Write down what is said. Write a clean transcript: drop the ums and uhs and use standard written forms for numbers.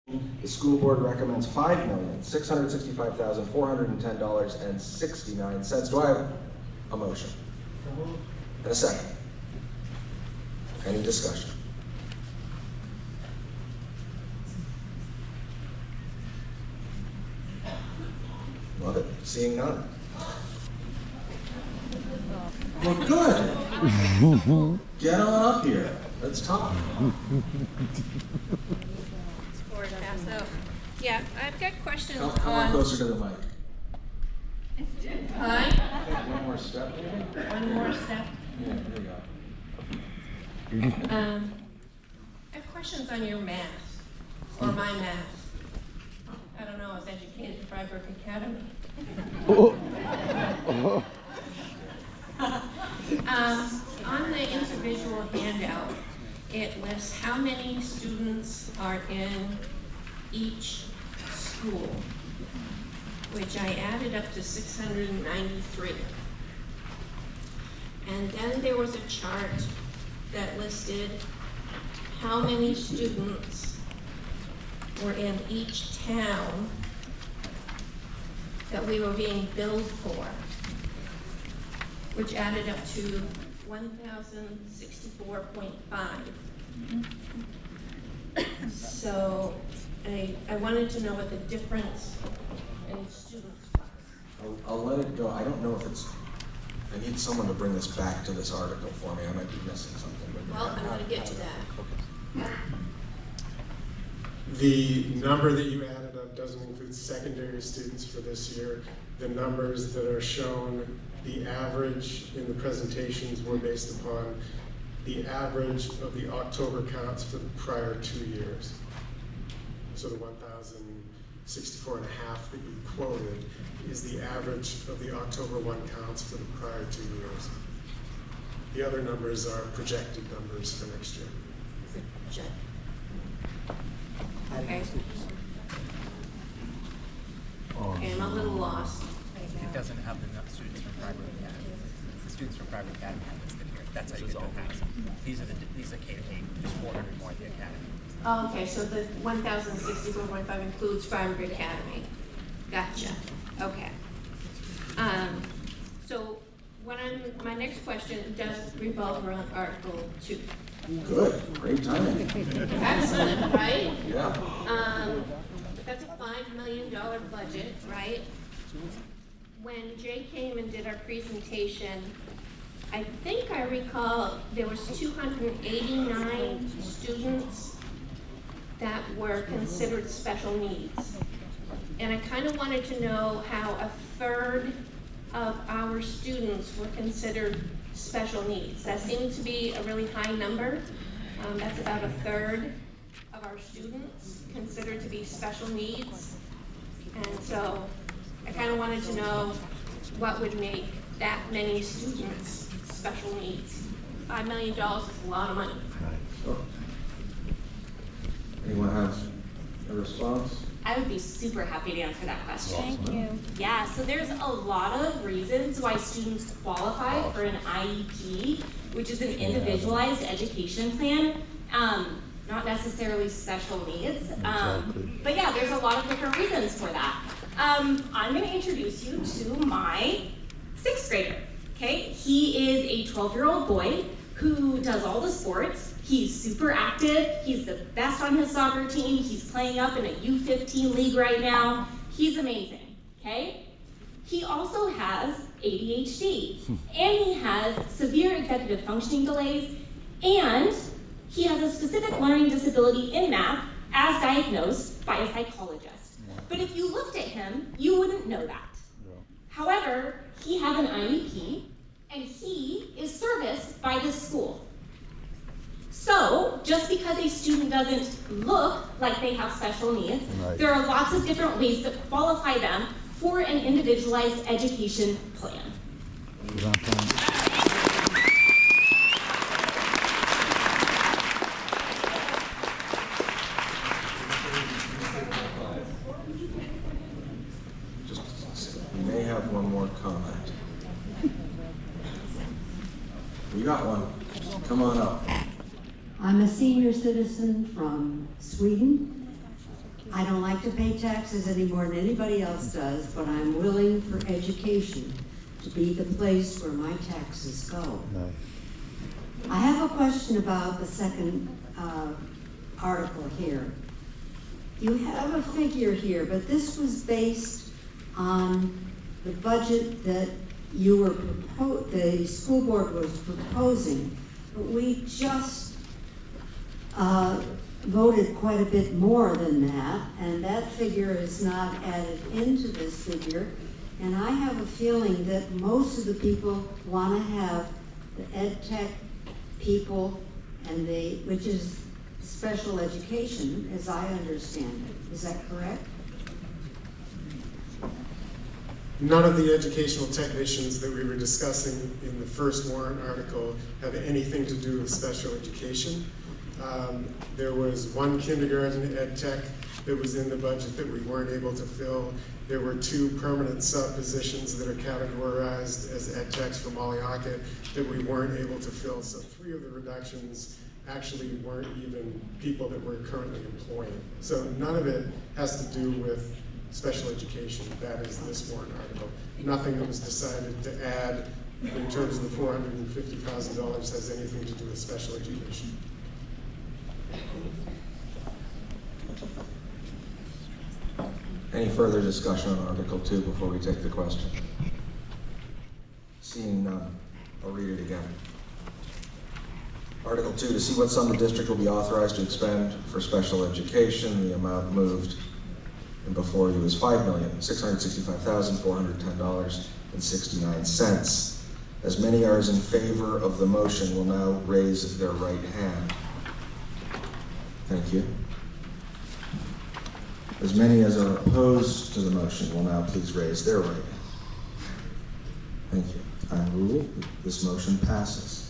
The school board recommends $5,665,410.69. Do I have a motion? And a second? Any discussion? Love it. Seeing none. Well, good. Get on up here. Let's talk. Yeah, I've got questions Come on on. closer to the mic. Hi, One more step, maybe? one more step. Yeah, there you go. I have questions on your math, or my math. I don't know, I was educated at Freiburg Academy. On the individual handout, it lists how many students are in each school, which I added up to 693. And then there was a chart that listed how many students were in each town that we were being billed for, which added up to 1,064.5. So I wanted to know what the difference in students was. I'll let it go. I don't know if it's, I need someone to bring this back to this article for me. I might be missing something. Well, I'm gonna get to that. The number that you added up doesn't include secondary students for this year. The numbers that are shown, the average in the presentations were based upon the average of the October counts for the prior 2 years. So the 1,064 and a half that you quoted is the average of the October 1 counts for the prior 2 years. The other numbers are projected numbers for next year. Okay. Okay, I'm a little lost right It now. doesn't have the students from Freiburg Academy. The students from Freiburg Academy are listed here. That's how you get to 1,000. These are K to 8, just 400 more at the academy. Oh, okay, so the 1,064.5 includes Freiburg Academy. Gotcha, okay. So my next question does revolve around Article 2. Good, great timing. Excellent, right? Yeah. That's a $5 million budget, right? When Jay came and did our presentation, I think I recall there was 289 students that were considered special needs. And I kind of wanted to know how a third of our students were considered special needs. That seems to be a really high number. That's about a third of our students considered to be special needs. And so I kind of wanted to know what would make that many students special needs. $5 million is a lot of money. Sure. Anyone have a response? I would be super happy to answer that question. Thank you. Yeah, so there's a lot of reasons why students qualify for an IEP, which is an individualized education plan, not necessarily special needs. But yeah, there's a lot of different reasons for that. I'm gonna introduce you to my 6th grader, okay? He is a 12-year-old boy who does all the sports. He's super active. He's the best on his soccer team. He's playing up in a U15 league right now. He's amazing, okay? He also has ADHD, and he has severe executive functioning delays, and he has a specific learning disability in math as diagnosed by a psychologist. But if you looked at him, you wouldn't know that. However, he has an IEP, and he is serviced by this school. So, just because a student doesn't look like they have special needs, there are lots of different ways that qualify them for an individualized education plan. We may have one more comment. We got one. Come on up. I'm a senior citizen from Sweden, I don't like to pay taxes any more than anybody else does, but I'm willing for education to be the place where my taxes go. I have a question about the second article here. You have a figure here, but this was based on the budget that you were the school board was proposing, but we just voted quite a bit more than that, and that figure is not added into this figure. And I have a feeling that most of the people want to have the ed tech people and which is special education, as I understand it. Is that correct? None of the educational technicians that we were discussing in the first warrant article have anything to do with special education. There was one kindergarten ed tech that was in the budget that we weren't able to fill. There were 2 permanent sub positions that are categorized as ed techs for Molly Hockett that we weren't able to fill. So 3 of the reductions actually weren't even people that we're currently employing. So none of it has to do with special education. That is this warrant article. Nothing that was decided to add in terms of the $450,000 has anything to do with special education. Any further discussion on Article 2 before we take the question? Seeing none, I'll read it again. Article 2, to see what sum the district will be authorized to expend for special education. The amount moved before you is $5,665,410.69. As many as in favor of the motion will now raise their right hand. Thank you. As many as are opposed to the motion will now please raise their right hand. Thank you. I rule this motion passes.